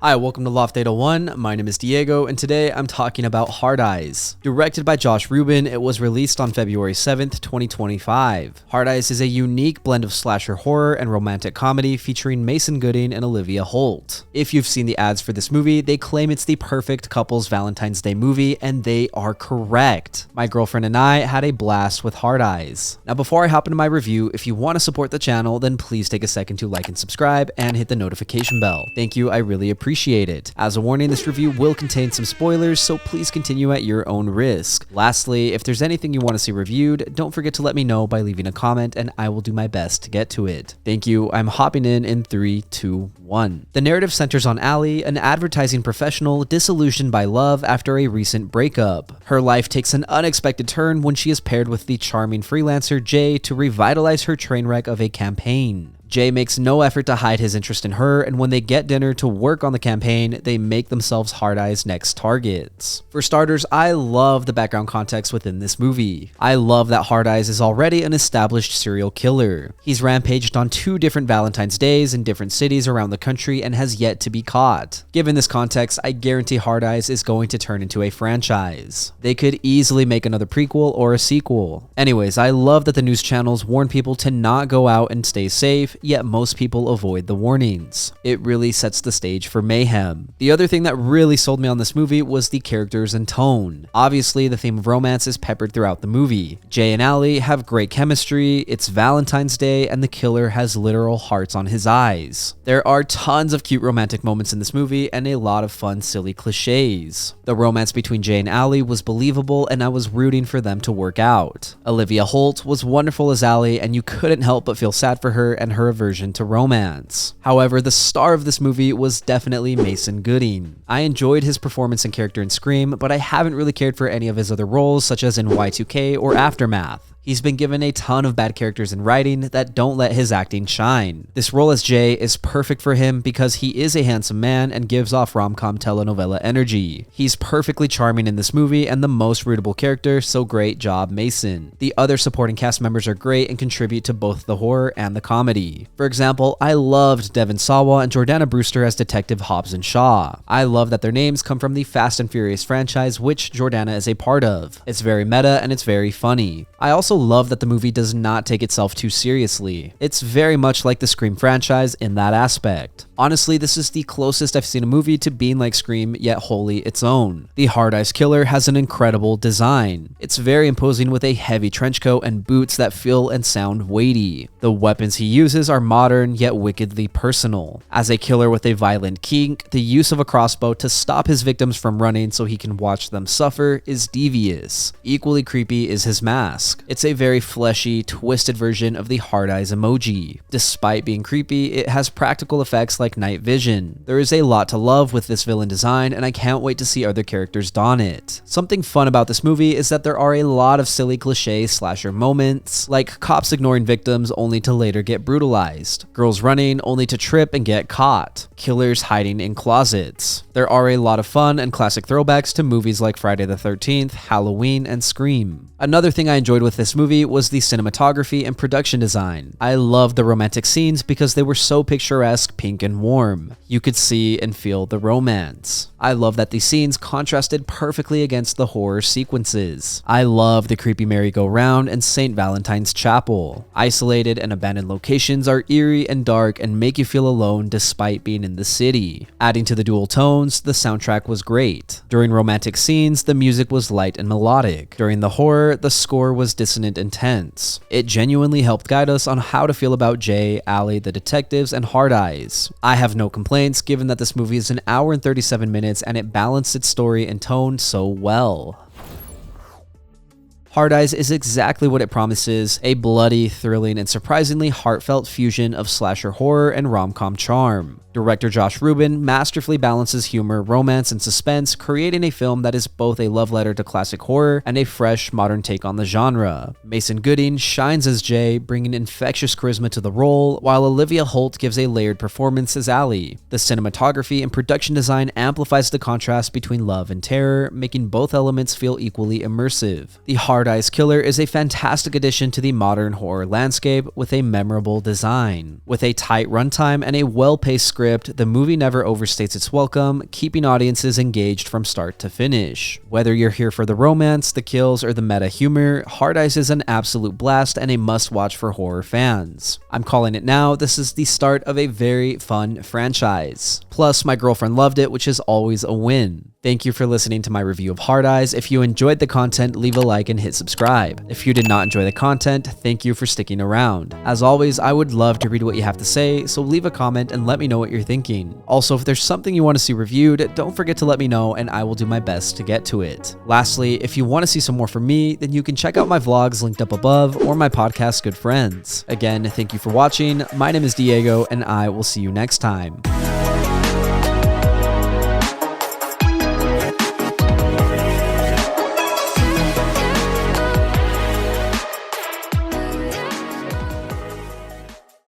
Hi, welcome to Loft 801. My name is Diego, and today I'm talking about Hearteyes. Directed by Josh Ruben, it was released on February 7th, 2025. Hearteyes is a unique blend of slasher horror and romantic comedy featuring Mason Gooding and Olivia Holt. If you've seen the ads for this movie, they claim it's the perfect couple's Valentine's Day movie, and they are correct. My girlfriend and I had a blast with Hearteyes. Now, before I hop into my review, if you want to support the channel, then please take a second to like and subscribe and hit the notification bell. Thank you, I really appreciate it. As a warning, this review will contain some spoilers, so please continue at your own risk. Lastly, if there's anything you want to see reviewed, don't forget to let me know by leaving a comment and I will do my best to get to it. Thank you. I'm hopping in 3, 2, 1. The narrative centers on Allie, an advertising professional disillusioned by love after a recent breakup. Her life takes an unexpected turn when she is paired with the charming freelancer Jay to revitalize her train wreck of a campaign. Jay makes no effort to hide his interest in her, and when they get dinner to work on the campaign, they make themselves Hearteyes' next targets. For starters, I love the background context within this movie. I love that Hearteyes is already an established serial killer. He's rampaged on 2 different Valentine's Days in different cities around the country and has yet to be caught. Given this context, I guarantee Hearteyes is going to turn into a franchise. They could easily make another prequel or a sequel. Anyways, I love that the news channels warn people to not go out and stay safe, yet most people avoid the warnings. It really sets the stage for mayhem. The other thing that really sold me on this movie was the characters and tone. Obviously, the theme of romance is peppered throughout the movie. Jay and Allie have great chemistry, it's Valentine's Day, and the killer has literal hearts on his eyes. There are tons of cute romantic moments in this movie and a lot of fun, silly cliches. The romance between Jay and Allie was believable, and I was rooting for them to work out. Olivia Holt was wonderful as Allie, and you couldn't help but feel sad for her and her aversion to romance. However, the star of this movie was definitely Mason Gooding. I enjoyed his performance and character in Scream, but I haven't really cared for any of his other roles, such as in Y2K or Aftermath. He's been given a ton of bad characters in writing that don't let his acting shine. This role as Jay is perfect for him because he is a handsome man and gives off rom-com telenovela energy. He's perfectly charming in this movie and the most rootable character, so great job, Mason. The other supporting cast members are great and contribute to both the horror and the comedy. For example, I loved Devon Sawa and Jordana Brewster as Detective Hobbs and Shaw. I love that their names come from the Fast and Furious franchise, which Jordana is a part of. It's very meta and it's very funny. I also love that the movie does not take itself too seriously. It's very much like the Scream franchise in that aspect. Honestly, this is the closest I've seen a movie to being like Scream, yet wholly its own. The Hearteyes killer has an incredible design. It's very imposing with a heavy trench coat and boots that feel and sound weighty. The weapons he uses are modern, yet wickedly personal. As a killer with a violent kink, the use of a crossbow to stop his victims from running so he can watch them suffer is devious. Equally creepy is his mask. It's a very fleshy, twisted version of the Hearteyes emoji. Despite being creepy, it has practical effects like night vision. There is a lot to love with this villain design, and I can't wait to see other characters don it. Something fun about this movie is that there are a lot of silly cliche slasher moments, like cops ignoring victims only to later get brutalized, girls running only to trip and get caught, killers hiding in closets. There are a lot of fun and classic throwbacks to movies like Friday the 13th, Halloween, and Scream. Another thing I enjoyed with this movie was the cinematography and production design. I loved the romantic scenes because they were so picturesque, pink, and warm. You could see and feel the romance. I love that these scenes contrasted perfectly against the horror sequences. I love the creepy merry-go-round and St. Valentine's Chapel. Isolated and abandoned locations are eerie and dark and make you feel alone despite being in the city. Adding to the dual tones, the soundtrack was great. During romantic scenes, the music was light and melodic. During the horror, the score was dissonant and tense. It genuinely helped guide us on how to feel about Jay, Allie, the detectives, and Hearteyes. I have no complaints given that this movie is an hour and 37 minutes and it balanced its story and tone so well. Hearteyes is exactly what it promises, a bloody, thrilling, and surprisingly heartfelt fusion of slasher horror and rom-com charm. Director Josh Ruben masterfully balances humor, romance, and suspense, creating a film that is both a love letter to classic horror and a fresh, modern take on the genre. Mason Gooding shines as Jay, bringing infectious charisma to the role, while Olivia Holt gives a layered performance as Allie. The cinematography and production design amplifies the contrast between love and terror, making both elements feel equally immersive. The Hearteyes Hearteyes Killer is a fantastic addition to the modern horror landscape with a memorable design. With a tight runtime and a well-paced script, the movie never overstates its welcome, keeping audiences engaged from start to finish. Whether you're here for the romance, the kills, or the meta humor, Hearteyes is an absolute blast and a must-watch for horror fans. I'm calling it now, this is the start of a very fun franchise. Plus, my girlfriend loved it, which is always a win. Thank you for listening to my review of Hearteyes. If you enjoyed the content, leave a like and hit subscribe. If you did not enjoy the content, thank you for sticking around. As always, I would love to read what you have to say, so leave a comment and let me know what you're thinking. Also, if there's something you want to see reviewed, don't forget to let me know and I will do my best to get to it. Lastly, if you want to see some more from me, then you can check out my vlogs linked up above or my podcast, Good Friends. Again, thank you for watching. My name is Diego and I will see you next time.